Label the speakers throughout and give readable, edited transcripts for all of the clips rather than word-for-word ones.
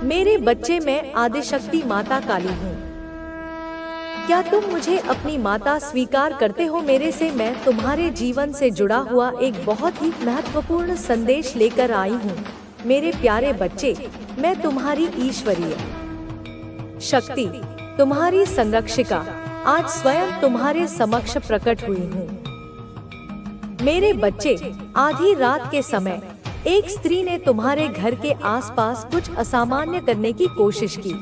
Speaker 1: मेरे बच्चे, मैं आदिशक्ति माता काली हूँ। क्या तुम मुझे अपनी माता स्वीकार करते हो? मेरे से मैं तुम्हारे जीवन से जुड़ा हुआ एक बहुत ही महत्वपूर्ण संदेश लेकर आई हूँ। मेरे प्यारे बच्चे, मैं तुम्हारी ईश्वरीय शक्ति, तुम्हारी संरक्षिका, आज स्वयं तुम्हारे समक्ष प्रकट हुई हूँ। मेरे बच्चे, आधी रात के समय एक स्त्री ने तुम्हारे घर के आसपास कुछ असामान्य करने की कोशिश की।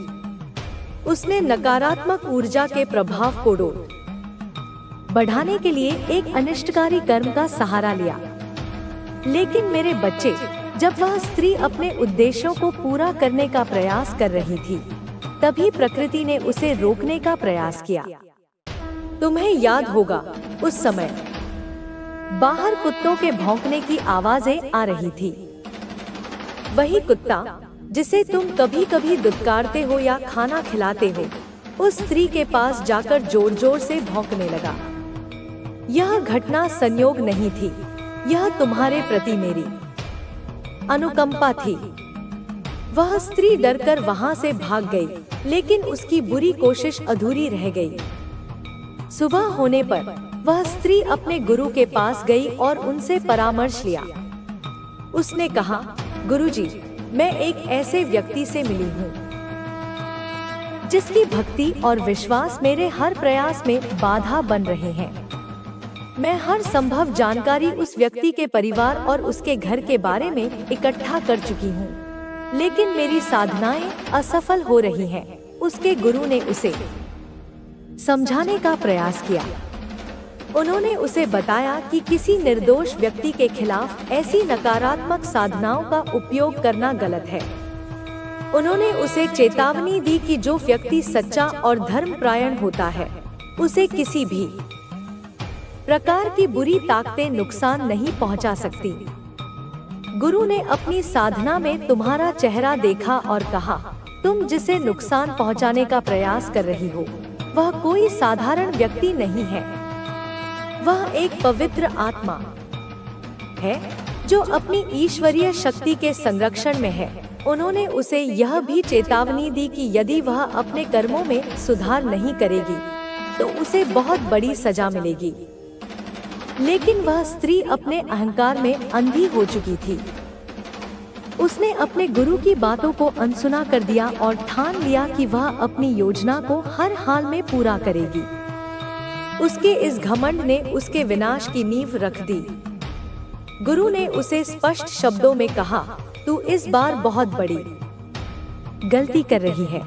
Speaker 1: उसने नकारात्मक ऊर्जा के प्रभाव को बढ़ाने के लिए एक अनिष्टकारी कर्म का सहारा लिया। लेकिन मेरे बच्चे, जब वह स्त्री अपने उद्देश्यों को पूरा करने का प्रयास कर रही थी, तभी प्रकृति ने उसे रोकने का प्रयास किया। तुम्हें याद होगा, उस समय बाहर कुत्तों के भौंकने की आवाजें आ रही थी। वही कुत्ता जिसे तुम कभी कभी दुत्कारते हो या खाना खिलाते हो, उस स्त्री के पास जाकर जोर जोर से भौंकने लगा। यह घटना संयोग नहीं थी, यह तुम्हारे प्रति मेरी अनुकंपा थी। वह स्त्री डरकर वहां से भाग गई, लेकिन उसकी बुरी कोशिश अधूरी रह गई। सुबह होने पर वह स्त्री अपने गुरु के पास गई और उनसे परामर्श लिया। उसने कहा, गुरुजी, मैं एक ऐसे व्यक्ति से मिली हूँ जिसकी भक्ति और विश्वास मेरे हर प्रयास में बाधा बन रहे हैं। मैं हर संभव जानकारी उस व्यक्ति के परिवार और उसके घर के बारे में इकट्ठा कर चुकी हूँ, लेकिन मेरी साधनाएं असफल हो रही हैं। उसके गुरु ने उसे समझाने का प्रयास किया। उन्होंने उसे बताया कि किसी निर्दोष व्यक्ति के खिलाफ ऐसी नकारात्मक साधनाओं का उपयोग करना गलत है। उन्होंने उसे चेतावनी दी कि जो व्यक्ति सच्चा और धर्मपरायण होता है, उसे किसी भी प्रकार की बुरी ताकतें नुकसान नहीं पहुंचा सकती। गुरु ने अपनी साधना में तुम्हारा चेहरा देखा और कहा, तुम जिसे नुकसान पहुंचाने का प्रयास कर रही हो, वह कोई साधारण व्यक्ति नहीं है। वह एक पवित्र आत्मा है जो अपनी ईश्वरीय शक्ति के संरक्षण में है। उन्होंने उसे यह भी चेतावनी दी कि यदि वह अपने कर्मों में सुधार नहीं करेगी, तो उसे बहुत बड़ी सजा मिलेगी। लेकिन वह स्त्री अपने अहंकार में अंधी हो चुकी थी। उसने अपने गुरु की बातों को अनसुना कर दिया और ठान लिया कि वह अपनी योजना को हर हाल में पूरा करेगी। उसके इस घमंड ने उसके विनाश की नींव रख दी। गुरु ने उसे स्पष्ट शब्दों में कहा, तू इस बार बहुत बड़ी गलती कर रही है।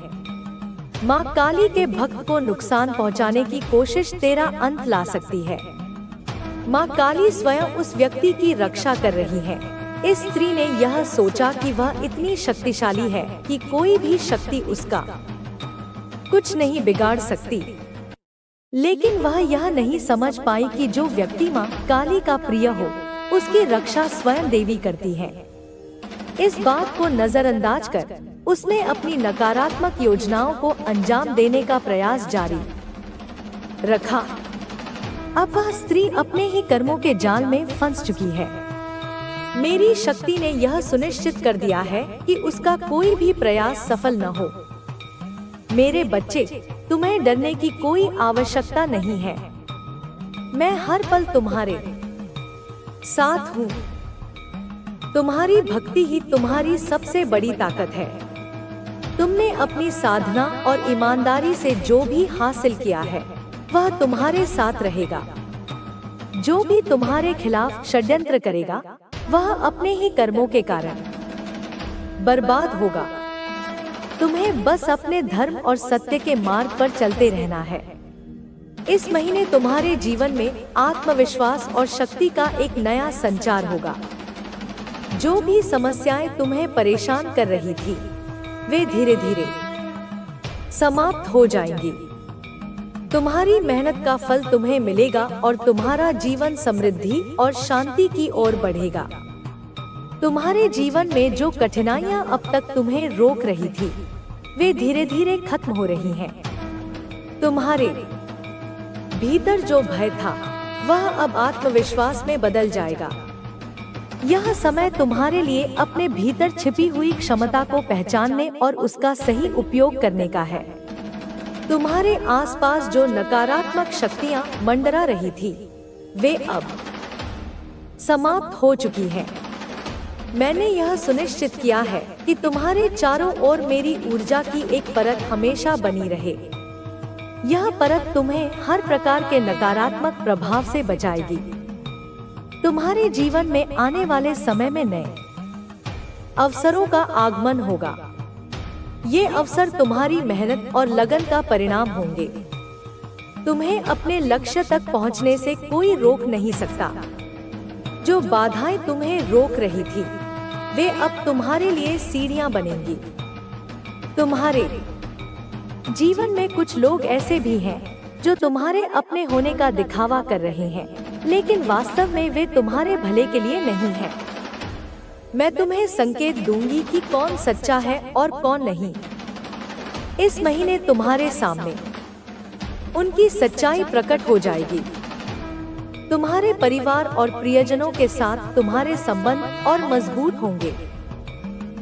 Speaker 1: माँ काली के भक्त को नुकसान पहुँचाने की कोशिश तेरा अंत ला सकती है। माँ काली स्वयं उस व्यक्ति की रक्षा कर रही है। इस स्त्री ने यह सोचा कि वह इतनी शक्तिशाली है कि कोई भी शक्ति उसका कुछ नहीं बिगाड़ सकती। लेकिन वह यह नहीं समझ पाई कि जो व्यक्ति माँ काली का प्रिय हो, उसकी रक्षा स्वयं देवी करती है। इस बात को नजरअंदाज कर उसने अपनी नकारात्मक योजनाओं को अंजाम देने का प्रयास जारी रखा। अब वह स्त्री अपने ही कर्मों के जाल में फंस चुकी है। मेरी शक्ति ने यह सुनिश्चित कर दिया है कि उसका कोई भी प्रयास सफल न हो। मेरे बच्चे, तुम्हें डरने की कोई आवश्यकता नहीं है। मैं हर पल तुम्हारे साथ हूँ। तुम्हारी भक्ति ही तुम्हारी सबसे बड़ी ताकत है। तुमने अपनी साधना और ईमानदारी से जो भी हासिल किया है, वह तुम्हारे साथ रहेगा। जो भी तुम्हारे खिलाफ षड्यंत्र करेगा, वह अपने ही कर्मों के कारण बर्बाद होगा। तुम्हें बस अपने धर्म और सत्य के मार्ग पर चलते रहना है। इस महीने तुम्हारे जीवन में आत्मविश्वास और शक्ति का एक नया संचार होगा। जो भी समस्याएं तुम्हें परेशान कर रही थी, वे धीरे धीरे समाप्त हो जाएंगी। तुम्हारी मेहनत का फल तुम्हें मिलेगा और तुम्हारा जीवन समृद्धि और शांति की ओर बढ़ेगा। तुम्हारे जीवन में जो कठिनाइयां अब तक तुम्हें रोक रही थी, वे धीरे धीरे खत्म हो रही हैं। तुम्हारे भीतर जो भय था, वह अब आत्मविश्वास में बदल जाएगा। यह समय तुम्हारे लिए अपने भीतर छिपी हुई क्षमता को पहचानने और उसका सही उपयोग करने का है। तुम्हारे आसपास जो नकारात्मक शक्तियां मंडरा रही थी, वे अब समाप्त हो चुकी हैं। मैंने यह सुनिश्चित किया है कि तुम्हारे चारों ओर मेरी ऊर्जा की एक परत हमेशा बनी रहे। यह परत तुम्हें हर प्रकार के नकारात्मक प्रभाव से बचाएगी। तुम्हारे जीवन में आने वाले समय में नए अवसरों का आगमन होगा। ये अवसर तुम्हारी मेहनत और लगन का परिणाम होंगे। तुम्हें अपने लक्ष्य तक पहुंचने से कोई रोक नहीं सकता। जो बाधाएं तुम्हें रोक रही थी, वे अब तुम्हारे लिए सीढ़ियां बनेंगी। तुम्हारे जीवन में कुछ लोग ऐसे भी हैं जो तुम्हारे अपने होने का दिखावा कर रहे हैं, लेकिन वास्तव में वे तुम्हारे भले के लिए नहीं हैं। मैं तुम्हें संकेत दूंगी कि कौन सच्चा है और कौन नहीं। इस महीने तुम्हारे सामने उनकी सच्चाई प्रकट हो जाएगी। तुम्हारे परिवार और प्रियजनों के साथ तुम्हारे संबंध और मजबूत होंगे।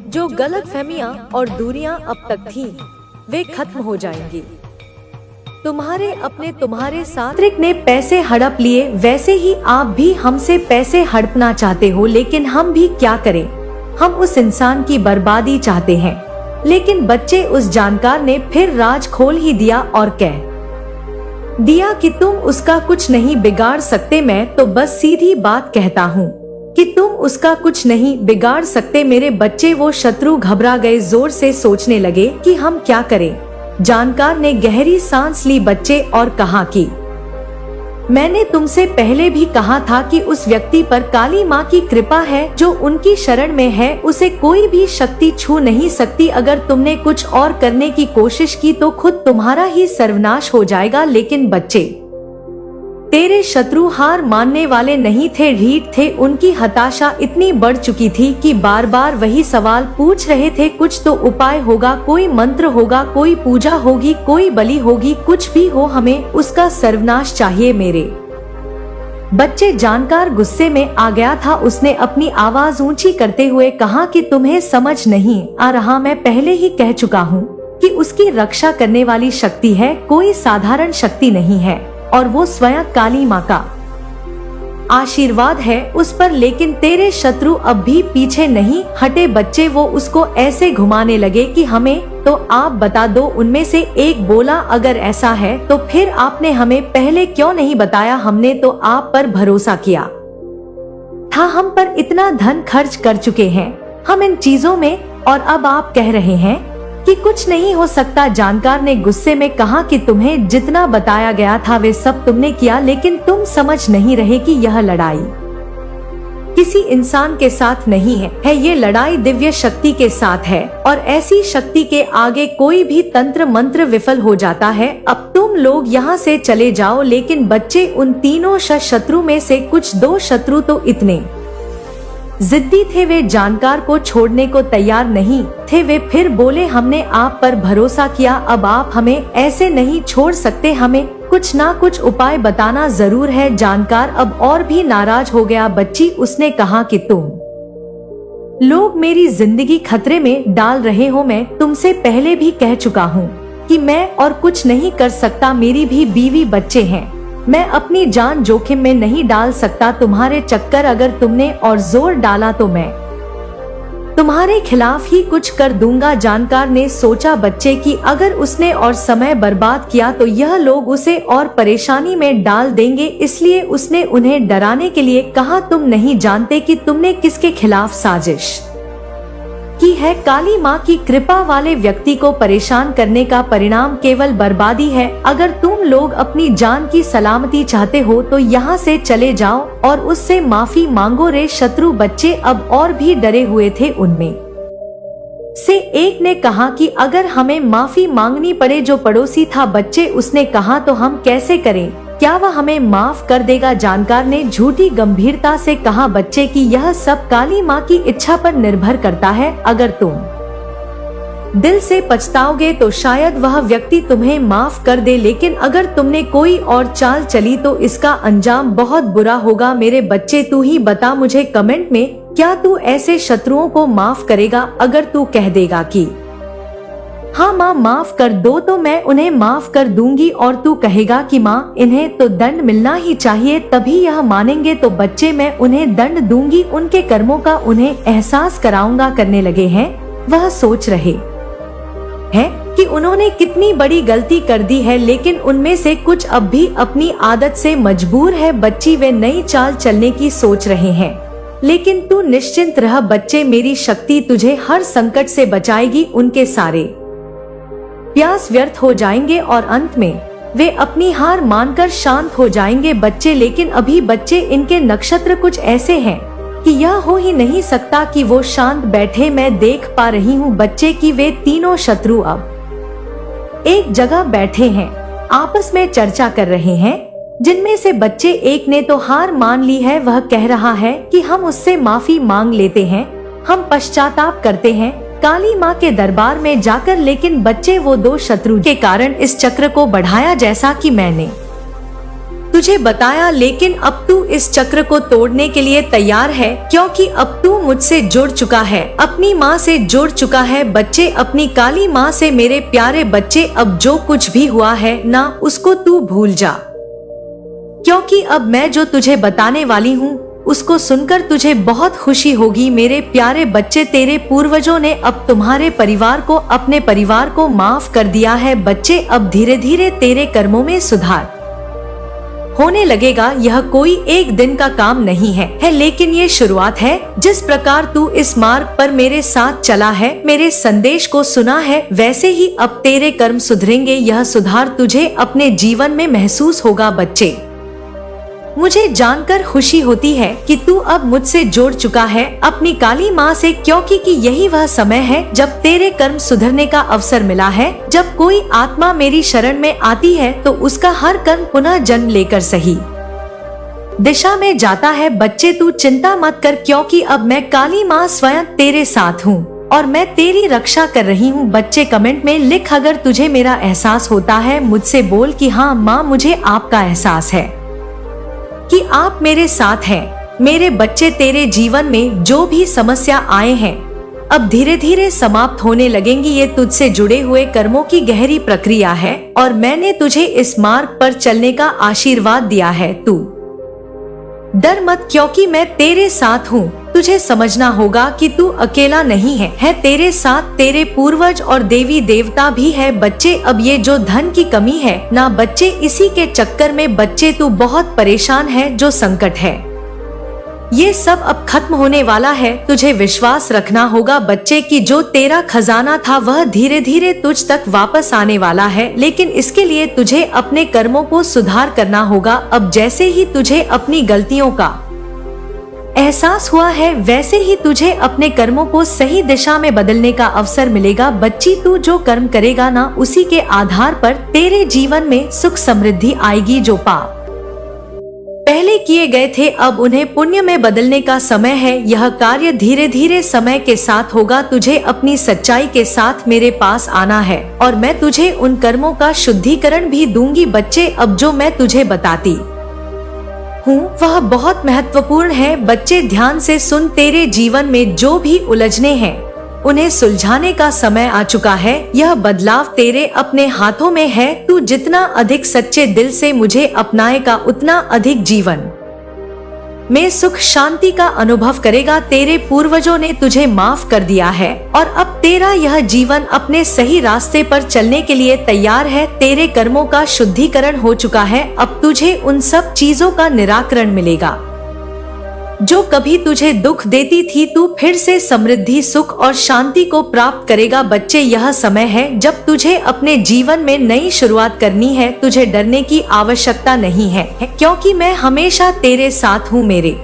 Speaker 1: जो गलतफहमियां और दूरियां अब तक थीं, वे खत्म हो जाएंगी। तुम्हारे साथ ने पैसे हड़प लिए, वैसे ही आप भी हमसे पैसे हड़पना चाहते हो, लेकिन हम भी क्या करें। हम उस इंसान की बर्बादी चाहते हैं, लेकिन बच्चे उस जानकार ने फिर राज खोल ही दिया और कह दिया कि तुम उसका कुछ नहीं बिगाड़ सकते। मैं तो बस सीधी बात कहता हूँ कि तुम उसका कुछ नहीं बिगाड़ सकते। मेरे बच्चे, वो शत्रु घबरा गए, जोर से सोचने लगे कि हम क्या करें। जानकार ने गहरी सांस ली बच्चे और कहा कि मैंने तुमसे पहले भी कहा था कि उस व्यक्ति पर काली माँ की कृपा है। जो उनकी शरण में है, उसे कोई भी शक्ति छू नहीं सकती। अगर तुमने कुछ और करने की कोशिश की तो खुद तुम्हारा ही सर्वनाश हो जाएगा। लेकिन बच्चे, तेरे शत्रु हार मानने वाले नहीं थे, ढीठ थे। उनकी हताशा इतनी बढ़ चुकी थी कि बार बार वही सवाल पूछ रहे थे। कुछ तो उपाय होगा, कोई मंत्र होगा, कोई पूजा होगी, कोई बलि होगी, कुछ भी हो, हमें उसका सर्वनाश चाहिए। मेरे बच्चे, जानकार गुस्से में आ गया था। उसने अपनी आवाज ऊंची करते हुए कहा कि तुम्हें समझ नहीं आ रहा, मैं पहले ही कह चुका हूँ कि उसकी रक्षा करने वाली शक्ति है, कोई साधारण शक्ति नहीं है, और वो स्वयं काली माँ का आशीर्वाद है उस पर। लेकिन तेरे शत्रु अब भी पीछे नहीं हटे बच्चे। वो उसको ऐसे घुमाने लगे कि हमें तो आप बता दो। उनमें से एक बोला, अगर ऐसा है तो फिर आपने हमें पहले क्यों नहीं बताया। हमने तो आप पर भरोसा किया था, हम पर इतना धन खर्च कर चुके हैं हम इन चीजों में, और अब आप कह रहे हैं कि कुछ नहीं हो सकता। जानकार ने गुस्से में कहा कि तुम्हें जितना बताया गया था वे सब तुमने किया, लेकिन तुम समझ नहीं रहे कि यह लड़ाई किसी इंसान के साथ नहीं है, ये लड़ाई दिव्य शक्ति के साथ है, और ऐसी शक्ति के आगे कोई भी तंत्र मंत्र विफल हो जाता है। अब तुम लोग यहाँ से चले जाओ। लेकिन बच्चे, उन तीनों शत्रु में से कुछ 2 शत्रु तो इतने जिद्दी थे, वे जानकार को छोड़ने को तैयार नहीं थे। वे फिर बोले, हमने आप पर भरोसा किया, अब आप हमें ऐसे नहीं छोड़ सकते, हमें कुछ ना कुछ उपाय बताना जरूर है। जानकार अब और भी नाराज हो गया। बच्ची, उसने कहा कि तुम लोग मेरी जिंदगी खतरे में डाल रहे हो। मैं तुमसे पहले भी कह चुका हूँ कि मैं और कुछ नहीं कर सकता। मेरी भी बीवी बच्चे हैं, मैं अपनी जान जोखिम में नहीं डाल सकता। तुम्हारे चक्कर अगर तुमने और जोर डाला तो मैं तुम्हारे खिलाफ ही कुछ कर दूंगा। जानकार ने सोचा बच्चे कि अगर उसने और समय बर्बाद किया तो यह लोग उसे और परेशानी में डाल देंगे, इसलिए उसने उन्हें डराने के लिए कहा, तुम नहीं जानते कि तुमने किसके खिलाफ साजिश की है। काली माँ की कृपा वाले व्यक्ति को परेशान करने का परिणाम केवल बर्बादी है। अगर तुम लोग अपनी जान की सलामती चाहते हो तो यहाँ से चले जाओ और उससे माफी मांगो। रे शत्रु बच्चे अब और भी डरे हुए थे। उनमें से एक ने कहा कि अगर हमें माफी मांगनी पड़े, जो पड़ोसी था बच्चे, उसने कहा, तो हम कैसे करें, क्या वह हमें माफ कर देगा। जानकार ने झूठी गंभीरता से कहा, बच्चे कि यह सब काली माँ की इच्छा पर निर्भर करता है। अगर तुम दिल से पछताओगे तो शायद वह व्यक्ति तुम्हें माफ कर दे, लेकिन अगर तुमने कोई और चाल चली तो इसका अंजाम बहुत बुरा होगा। मेरे बच्चे, तू ही बता मुझे कमेंट में क्या तू ऐसे शत्रुओं को माफ करेगा अगर तू कह देगा कि हाँ माँ माफ कर दो, तो मैं उन्हें माफ कर दूंगी, और तू कहेगा कि माँ इन्हें तो दंड मिलना ही चाहिए, तभी यह मानेंगे। तो बच्चे मैं उन्हें दंड दूंगी, उनके कर्मों का उन्हें एहसास कराऊंगा करने लगे हैं। वह सोच रहे हैं कि उन्होंने कितनी बड़ी गलती कर दी है, लेकिन उनमें से कुछ अब भी अपनी आदत से मजबूर है। बच्ची वे नई चाल चलने की सोच रहे हैं, लेकिन तू निश्चिंत रह बच्चे, मेरी शक्ति तुझे हर संकट से बचाएगी। उनके सारे प्रयास व्यर्थ हो जाएंगे और अंत में वे अपनी हार मानकर शांत हो जाएंगे बच्चे। लेकिन अभी बच्चे इनके नक्षत्र कुछ ऐसे हैं कि यह हो ही नहीं सकता कि वो शांत बैठे। मैं देख पा रही हूँ बच्चे कि वे तीनों शत्रु अब एक जगह बैठे हैं, आपस में चर्चा कर रहे हैं, जिनमें से बच्चे एक ने तो हार मान ली है। वह कह रहा है कि हम उससे माफी मांग लेते हैं, हम पश्चाताप करते हैं काली माँ के दरबार में जाकर। लेकिन बच्चे वो दो शत्रु के कारण इस चक्र को बढ़ाया, जैसा कि मैंने तुझे बताया, लेकिन अब तू इस चक्र को तोड़ने के लिए तैयार है, क्योंकि अब तू मुझसे जुड़ चुका है, अपनी माँ से जुड़ चुका है बच्चे, अपनी काली माँ से। मेरे प्यारे बच्चे, अब जो कुछ भी हुआ है ना, उसको तू भूल जा, क्योंकि अब मैं जो तुझे बताने वाली हूँ उसको सुनकर तुझे बहुत खुशी होगी। मेरे प्यारे बच्चे, तेरे पूर्वजों ने अब तुम्हारे परिवार को, अपने परिवार को माफ कर दिया है बच्चे। अब धीरे धीरे तेरे कर्मों में सुधार होने लगेगा। यह कोई एक दिन का काम नहीं है, लेकिन ये शुरुआत है। जिस प्रकार तू इस मार्ग पर मेरे साथ चला है, मेरे संदेश को सुना है, वैसे ही अब तेरे कर्म सुधरेंगे। यह सुधार तुझे अपने जीवन में महसूस होगा बच्चे। मुझे जानकर खुशी होती है कि तू अब मुझसे जुड़ चुका है अपनी काली माँ से, क्योंकि कि यही वह समय है जब तेरे कर्म सुधरने का अवसर मिला है। जब कोई आत्मा मेरी शरण में आती है तो उसका हर कर्म पुनः जन्म लेकर सही दिशा में जाता है बच्चे। तू चिंता मत कर, क्योंकि अब मैं काली माँ स्वयं तेरे साथ हूँ और मैं तेरी रक्षा कर रही हूँ बच्चे। कमेंट में लिख अगर तुझे मेरा एहसास होता है, मुझसे बोल कि हाँ माँ मुझे आपका एहसास है कि आप मेरे साथ हैं। मेरे बच्चे, तेरे जीवन में जो भी समस्या आए हैं अब धीरे धीरे समाप्त होने लगेंगी। ये तुझसे जुड़े हुए कर्मों की गहरी प्रक्रिया है और मैंने तुझे इस मार्ग पर चलने का आशीर्वाद दिया है। तू डर मत, क्योंकि मैं तेरे साथ हूँ। तुझे समझना होगा कि तू अकेला नहीं है तेरे साथ तेरे पूर्वज और देवी देवता भी है बच्चे। अब ये जो धन की कमी है ना बच्चे, इसी के चक्कर में बच्चे तू बहुत परेशान है। जो संकट है ये सब अब खत्म होने वाला है। तुझे विश्वास रखना होगा बच्चे कि जो तेरा खजाना था वह धीरे धीरे तुझ तक वापस आने वाला है, लेकिन इसके लिए तुझे अपने कर्मों को सुधार करना होगा। अब जैसे ही तुझे अपनी गलतियों का एहसास हुआ है, वैसे ही तुझे अपने कर्मों को सही दिशा में बदलने का अवसर मिलेगा बच्ची। तू जो कर्म करेगा ना, उसी के आधार पर तेरे जीवन में सुख समृद्धि आएगी। जो पाप पहले किए गए थे अब उन्हें पुण्य में बदलने का समय है। यह कार्य धीरे धीरे समय के साथ होगा। तुझे अपनी सच्चाई के साथ मेरे पास आना है और मैं तुझे उन कर्मों का शुद्धिकरण भी दूंगी बच्चे। अब जो मैं तुझे बताती हूँ वह बहुत महत्वपूर्ण है बच्चे, ध्यान से सुन। तेरे जीवन में जो भी उलझने हैं उन्हें सुलझाने का समय आ चुका है। यह बदलाव तेरे अपने हाथों में है। तू जितना अधिक सच्चे दिल से मुझे अपनाएगा, उतना अधिक जीवन में सुख शांति का अनुभव करेगा। तेरे पूर्वजों ने तुझे माफ कर दिया है और अब तेरा यह जीवन अपने सही रास्ते पर चलने के लिए तैयार है। तेरे कर्मों का शुद्धिकरण हो चुका है। अब तुझे उन सब चीजों का निराकरण मिलेगा जो कभी तुझे दुख देती थी। तू फिर से समृद्धि, सुख और शांति को प्राप्त करेगा बच्चे। यह समय है जब तुझे अपने जीवन में नई शुरुआत करनी है। तुझे डरने की आवश्यकता नहीं है, क्योंकि मैं हमेशा तेरे साथ हूँ मेरे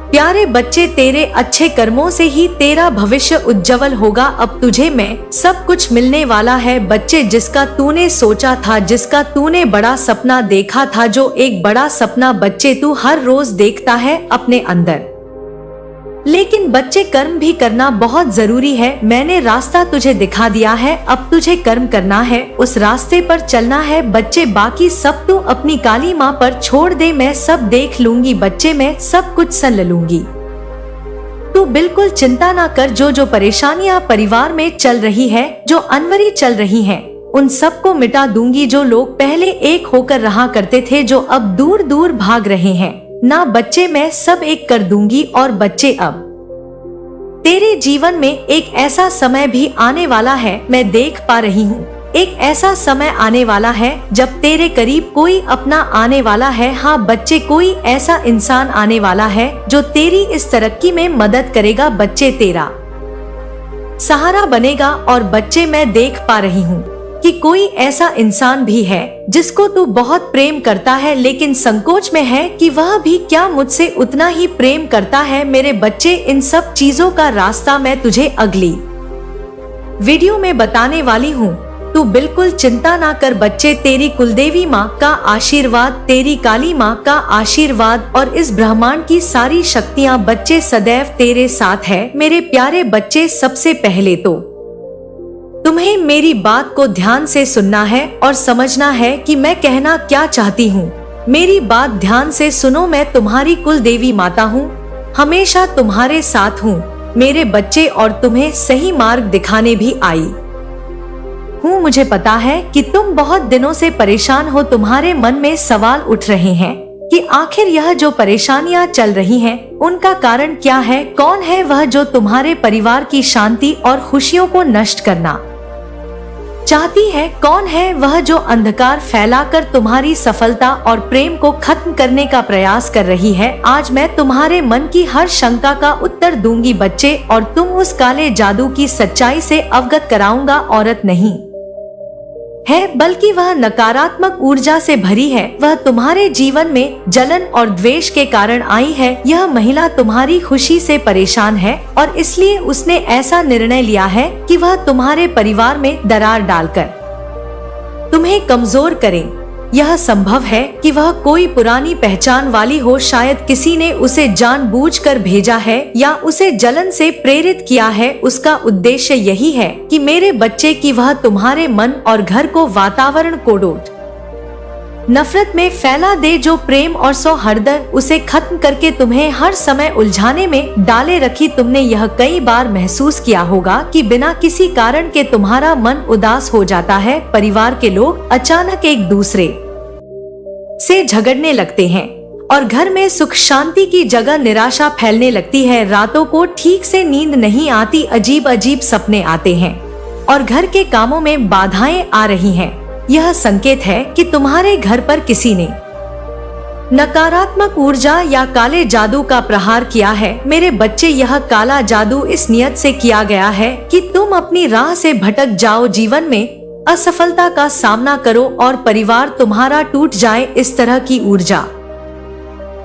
Speaker 1: प्यारे बच्चे। तेरे अच्छे कर्मों से ही तेरा भविष्य उज्जवल होगा। अब तुझे मैं सब कुछ मिलने वाला है बच्चे, जिसका तूने सोचा था, जिसका तूने बड़ा सपना देखा था। जो एक बड़ा सपना बच्चे तू हर रोज देखता है अपने अंदर, लेकिन बच्चे कर्म भी करना बहुत जरूरी है। मैंने रास्ता तुझे दिखा दिया है, अब तुझे कर्म करना है, उस रास्ते पर चलना है बच्चे। बाकी सब तू अपनी काली माँ पर छोड़ दे, मैं सब देख लूंगी बच्चे, मैं सब कुछ संभाल लूंगी। तू बिल्कुल चिंता ना कर। जो परेशानियां परिवार में चल रही है, जो अनवरी चल रही हैं, उन सबको मिटा दूंगी। जो लोग पहले एक होकर रहा करते थे, जो अब दूर दूर भाग रहे हैं, ना बच्चे मैं सब एक कर दूंगी। और बच्चे, अब तेरे जीवन में एक ऐसा समय भी आने वाला है, मैं देख पा रही हूँ। एक ऐसा समय आने वाला है जब तेरे करीब कोई अपना आने वाला है। हाँ बच्चे, कोई ऐसा इंसान आने वाला है जो तेरी इस तरक्की में मदद करेगा। बच्चे, तेरा सहारा बनेगा। और बच्चे, मैं देख पा रही हूँ कि कोई ऐसा इंसान भी है जिसको तू बहुत प्रेम करता है, लेकिन संकोच में है कि वह भी क्या मुझसे उतना ही प्रेम करता है। मेरे बच्चे, इन सब चीजों का रास्ता मैं तुझे अगली वीडियो में बताने वाली हूँ। तू बिल्कुल चिंता ना कर बच्चे। तेरी कुलदेवी माँ का आशीर्वाद, तेरी काली माँ का आशीर्वाद और इस ब्रह्मांड की सारी शक्तियाँ बच्चे सदैव तेरे साथ है। मेरे प्यारे बच्चे, सबसे पहले तो तुम्हें मेरी बात को ध्यान से सुनना है और समझना है कि मैं कहना क्या चाहती हूँ। मेरी बात ध्यान से सुनो। मैं तुम्हारी कुल देवी माता हूँ, हमेशा तुम्हारे साथ हूँ मेरे बच्चे, और तुम्हें सही मार्ग दिखाने भी आई हूँ। मुझे पता है कि तुम बहुत दिनों से परेशान हो। तुम्हारे मन में सवाल उठ रहे हैं कि आखिर यह जो परेशानियां चल रही हैं, उनका कारण क्या है? कौन है वह जो तुम्हारे परिवार की शांति और खुशियों को नष्ट करना चाहती है? कौन है वह जो अंधकार फैलाकर तुम्हारी सफलता और प्रेम को खत्म करने का प्रयास कर रही है? आज मैं तुम्हारे मन की हर शंका का उत्तर दूंगी बच्चे, और तुम उस काले जादू की सच्चाई से अवगत कराऊंगा। औरत नहीं है, बल्कि वह नकारात्मक ऊर्जा से भरी है। वह तुम्हारे जीवन में जलन और द्वेष के कारण आई है। यह महिला तुम्हारी खुशी से परेशान है और इसलिए उसने ऐसा निर्णय लिया है कि वह तुम्हारे परिवार में दरार डालकर तुम्हें कमजोर करे। यह संभव है कि वह कोई पुरानी पहचान वाली हो। शायद किसी ने उसे जानबूझकर भेजा है या उसे जलन से प्रेरित किया है। उसका उद्देश्य यही है कि मेरे बच्चे की वह तुम्हारे मन और घर को वातावरण को डोट नफरत में फैला दे। जो प्रेम और सौहार्द उसे खत्म करके तुम्हें हर समय उलझाने में डाले रखी। तुमने यह कई बार महसूस किया होगा कि बिना किसी कारण के तुम्हारा मन उदास हो जाता है। परिवार के लोग अचानक एक दूसरे से झगड़ने लगते हैं और घर में सुख शांति की जगह निराशा फैलने लगती है। रातों को ठीक से नींद नहीं आती, अजीब अजीब सपने आते हैं और घर के कामों में बाधाएं आ रही हैं। यह संकेत है कि तुम्हारे घर पर किसी ने नकारात्मक ऊर्जा या काले जादू का प्रहार किया है। मेरे बच्चे, यह काला जादू इस नियत से किया गया है कि तुम अपनी राह से भटक जाओ, जीवन में असफलता का सामना करो और परिवार तुम्हारा टूट जाए। इस तरह की ऊर्जा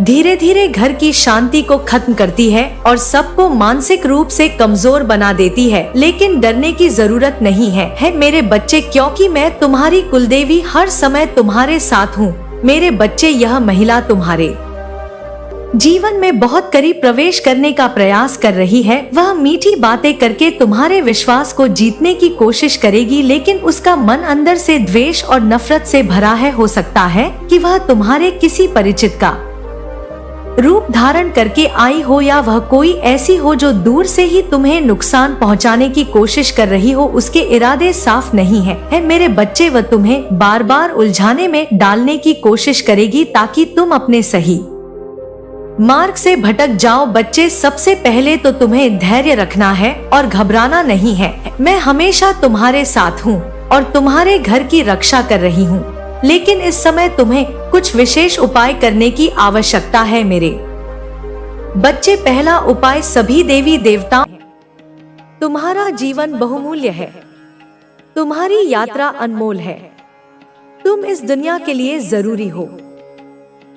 Speaker 1: धीरे धीरे घर की शांति को खत्म करती है और सबको मानसिक रूप से कमजोर बना देती है। लेकिन डरने की जरूरत नहीं है मेरे बच्चे, क्योंकि मैं तुम्हारी कुलदेवी हर समय तुम्हारे साथ हूँ। मेरे बच्चे, यह महिला तुम्हारे जीवन में बहुत करीब प्रवेश करने का प्रयास कर रही है। वह मीठी बातें करके तुम्हारे विश्वास को जीतने की कोशिश करेगी, लेकिन उसका मन अंदर से द्वेष और नफरत से भरा है। हो सकता है कि वह तुम्हारे किसी परिचित का रूप धारण करके आई हो या वह कोई ऐसी हो जो दूर से ही तुम्हें नुकसान पहुंचाने की कोशिश कर रही हो। उसके इरादे साफ नहीं है मेरे बच्चे। वह तुम्हें बार बार उलझाने में डालने की कोशिश करेगी ताकि तुम अपने सही मार्ग से भटक जाओ। बच्चे, सबसे पहले तो तुम्हें धैर्य रखना है और घबराना नहीं है। मैं हमेशा तुम्हारे साथ हूँ और तुम्हारे घर की रक्षा कर रही हूँ, लेकिन इस समय तुम्हें कुछ विशेष उपाय करने की आवश्यकता है मेरे बच्चे। पहला उपाय, सभी देवी देवताओं, तुम्हारा जीवन बहुमूल्य है, तुम्हारी यात्रा अनमोल है, तुम इस दुनिया के लिए जरूरी हो।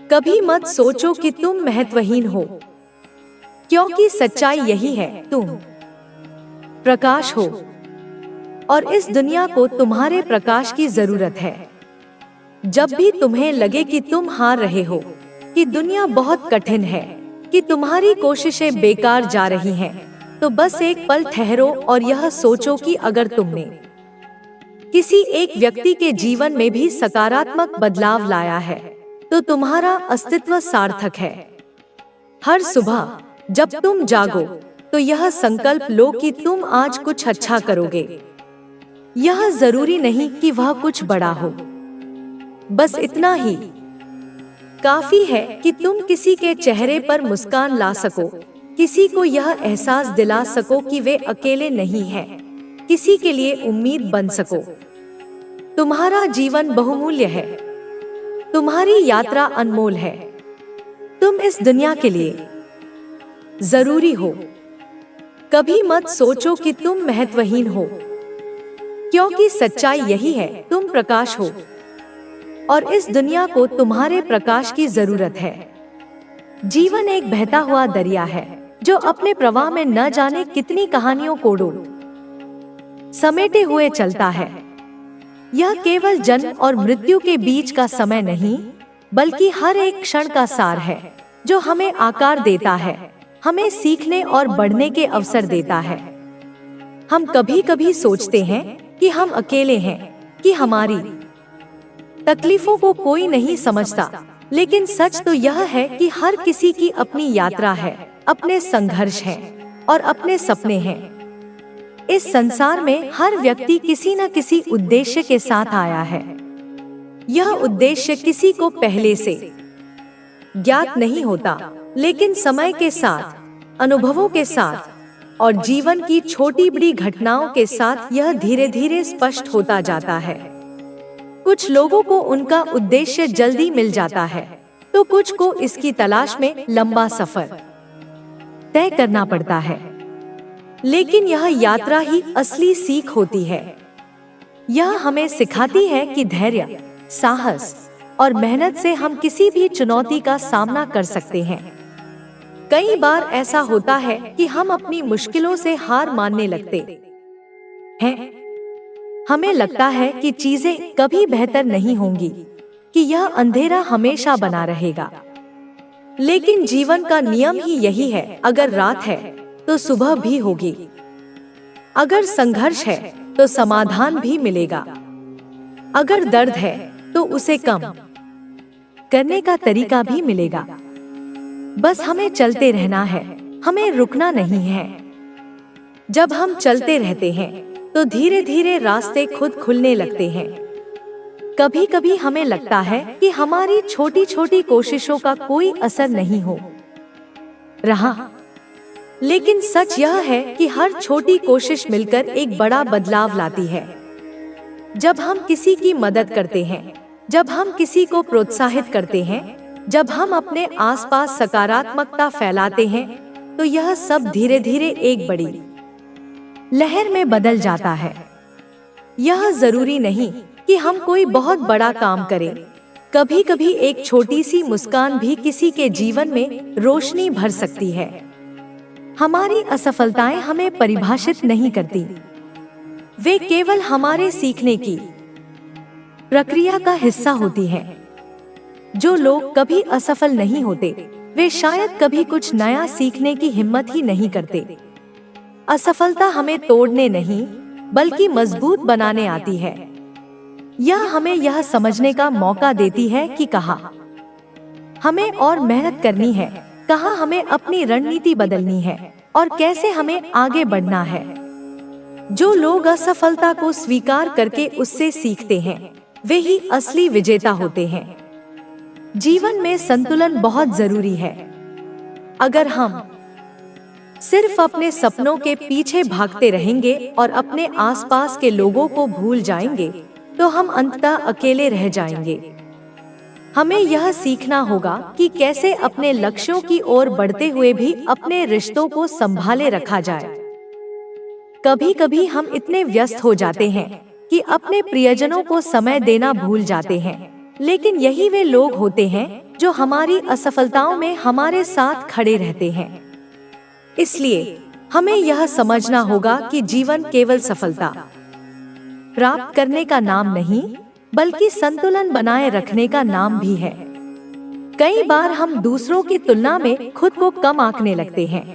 Speaker 1: कभी मत सोचो कि तुम महत्वहीन हो, क्योंकि सच्चाई यही है, तुम प्रकाश हो और इस दुनिया को तुम्हारे प्रकाश की जरूरत है। जब भी तुम्हें लगे कि तुम हार रहे हो, कि दुनिया बहुत कठिन है, कि तुम्हारी कोशिशें बेकार जा रही हैं, तो बस एक पल ठहरो और यह सोचो कि अगर तुमने किसी एक व्यक्ति के जीवन में भी सकारात्मक बदलाव लाया है, तो तुम्हारा अस्तित्व सार्थक है। हर सुबह जब तुम जागो तो यह संकल्प लो कि तुम आज कुछ अच्छा करोगे। यह जरूरी नहीं कि वह कुछ बड़ा हो, बस इतना ही काफी है कि तुम किसी के चेहरे पर मुस्कान ला सको, किसी को यह एहसास दिला सको कि वे अकेले नहीं हैं, किसी के लिए उम्मीद बन सको। तुम्हारा जीवन बहुमूल्य है, तुम्हारी यात्रा अनमोल है, तुम इस दुनिया के लिए जरूरी हो। कभी मत सोचो कि तुम महत्वहीन हो, क्योंकि सच्चाई यही है, तुम प्रकाश हो और इस दुनिया को तुम्हारे प्रकाश की जरूरत है। जीवन एक बहता हुआ दरिया है जो अपने प्रवाह में न जाने कितनी कहानियों को समेटे हुए चलता है। यह केवल जन्म और मृत्यु के बीच का समय नहीं, बल्कि हर एक क्षण का सार है जो हमें आकार देता है, हमें सीखने और बढ़ने के अवसर देता है। हम कभी कभी सोचते हैं कि हम अकेले हैं, कि हमारी तकलीफों को कोई नहीं समझता, लेकिन सच तो यह है कि हर किसी की अपनी यात्रा है, अपने संघर्ष हैं और अपने सपने हैं। इस संसार में हर व्यक्ति किसी न किसी उद्देश्य के साथ आया है। यह उद्देश्य किसी को पहले से ज्ञात नहीं होता, लेकिन समय के साथ, अनुभवों के साथ और जीवन की छोटी बड़ी घटनाओं के साथ यह धीरे धीरे स्पष्ट होता जाता है। कुछ लोगों को उनका उद्देश्य जल्दी मिल जाता है, तो कुछ को इसकी तलाश में लंबा सफर तय करना पड़ता है। लेकिन यह यात्रा ही असली सीख होती है। यह हमें सिखाती है कि धैर्य, साहस और मेहनत से हम किसी भी चुनौती का सामना कर सकते हैं। कई बार ऐसा होता है कि हम अपनी मुश्किलों से हार मानने लगते हैं। हमें लगता है कि चीजें कभी बेहतर नहीं होंगी, कि यह अंधेरा हमेशा बना रहेगा। लेकिन जीवन का नियम ही यही है, अगर रात है तो सुबह भी होगी, अगर संघर्ष है तो समाधान भी मिलेगा, अगर दर्द है तो उसे कम करने का तरीका भी मिलेगा। बस हमें चलते रहना है, हमें रुकना नहीं है। जब हम चलते रहते हैं तो धीरे धीरे रास्ते खुद खुलने लगते हैं। कभी कभी हमें लगता है कि हमारी छोटी छोटी कोशिशों का कोई असर नहीं हो रहा, लेकिन सच यह है कि हर छोटी कोशिश मिलकर एक बड़ा बदलाव लाती है। जब हम किसी की मदद करते हैं, जब हम किसी को प्रोत्साहित करते हैं, जब हम अपने आसपास सकारात्मकता फैलाते हैं, तो यह सब धीरे धीरे एक बड़ी लहर में बदल जाता है। यह जरूरी नहीं कि हम कोई बहुत बड़ा काम करें। कभी कभी एक छोटी सी मुस्कान भी किसी के जीवन में रोशनी भर सकती है। हमारी असफलताएं हमें परिभाषित नहीं करती, वे केवल हमारे सीखने की प्रक्रिया का हिस्सा होती हैं। जो लोग कभी असफल नहीं होते, वे शायद कभी कुछ नया सीखने की हिम्मत ही नहीं करते। असफलता हमें तोड़ने नहीं, बल्कि मजबूत बनाने आती है। यह हमें यह समझने का मौका देती है कि कहाँ हमें और मेहनत करनी है, कहाँ हमें अपनी रणनीति बदलनी है और कैसे हमें आगे बढ़ना है। जो लोग असफलता को स्वीकार करके उससे सीखते हैं, वे ही असली विजेता होते हैं। जीवन में संतुलन बहुत जरूरी है। अगर हम सिर्फ अपने सपनों के पीछे भागते रहेंगे और अपने आसपास के लोगों को भूल जाएंगे, तो हम अंततः अकेले रह जाएंगे। हमें यह सीखना होगा कि कैसे अपने लक्ष्यों की ओर बढ़ते हुए भी अपने रिश्तों को संभाले रखा जाए। कभी कभी हम इतने व्यस्त हो जाते हैं कि अपने प्रियजनों को समय देना भूल जाते हैं, लेकिन यही वे लोग होते हैं जो हमारी असफलताओं में हमारे साथ खड़े रहते हैं। इसलिए हमें यह समझना होगा कि जीवन केवल सफलता प्राप्त करने का नाम नहीं, बल्कि संतुलन बनाए रखने का नाम भी है। कई बार हम दूसरों की तुलना में खुद को कम आंकने लगते हैं।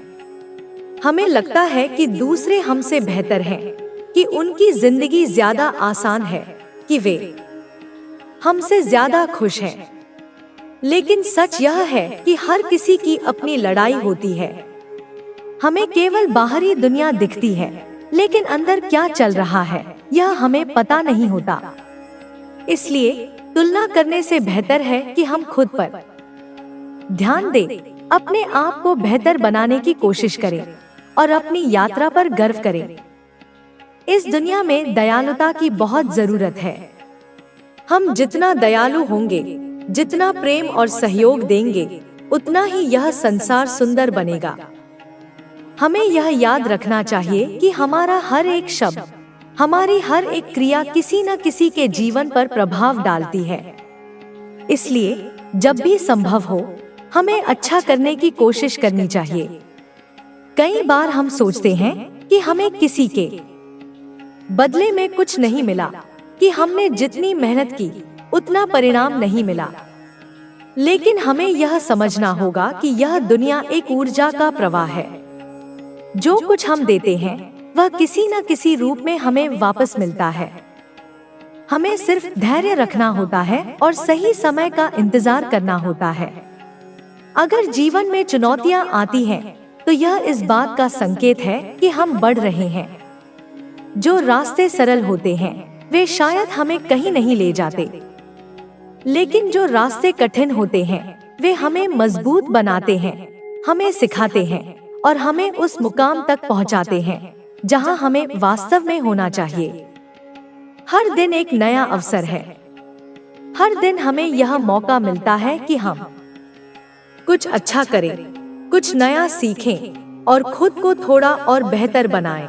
Speaker 1: हमें लगता है कि दूसरे हमसे बेहतर हैं, कि उनकी जिंदगी ज्यादा आसान है, कि वे हमसे ज्यादा खुश हैं। लेकिन सच यह है कि हर किसी की अपनी लड़ाई होती है। हमें केवल बाहरी दुनिया दिखती है, लेकिन अंदर क्या चल रहा है यह हमें पता नहीं होता। इसलिए तुलना करने से बेहतर है कि हम खुद पर ध्यान दें, अपने आप को बेहतर बनाने की कोशिश करें और अपनी यात्रा पर गर्व करें। इस दुनिया में दयालुता की बहुत जरूरत है। हम जितना दयालु होंगे, जितना प्रेम और सहयोग देंगे, उतना ही यह संसार सुंदर बनेगा। हमें यह याद रखना चाहिए कि हमारा हर एक शब्द, हमारी हर एक क्रिया किसी न किसी के जीवन पर प्रभाव डालती है। इसलिए जब भी संभव हो, हमें अच्छा करने की कोशिश करनी चाहिए। कई बार हम सोचते हैं कि हमें किसी के बदले में कुछ नहीं मिला, कि हमने जितनी मेहनत की उतना परिणाम नहीं मिला। लेकिन हमें यह समझना होगा कि यह दुनिया एक ऊर्जा का प्रवाह है। जो कुछ हम देते हैं वह किसी न किसी रूप में हमें वापस मिलता है। हमें सिर्फ धैर्य रखना होता है और सही समय का इंतजार करना होता है। अगर जीवन में चुनौतियां आती हैं, तो यह इस बात का संकेत है कि हम बढ़ रहे हैं। जो रास्ते सरल होते हैं वे शायद हमें कहीं नहीं ले जाते, लेकिन जो रास्ते कठिन होते हैं वे हमें मजबूत बनाते हैं, हमें सिखाते हैं और हमें उस मुकाम तक पहुंचाते हैं जहां हमें वास्तव में होना चाहिए। हर दिन एक नया अवसर है। हर दिन हमें यह मौका मिलता है कि हम कुछ अच्छा करें, कुछ नया सीखें और खुद को थोड़ा और बेहतर बनाएं।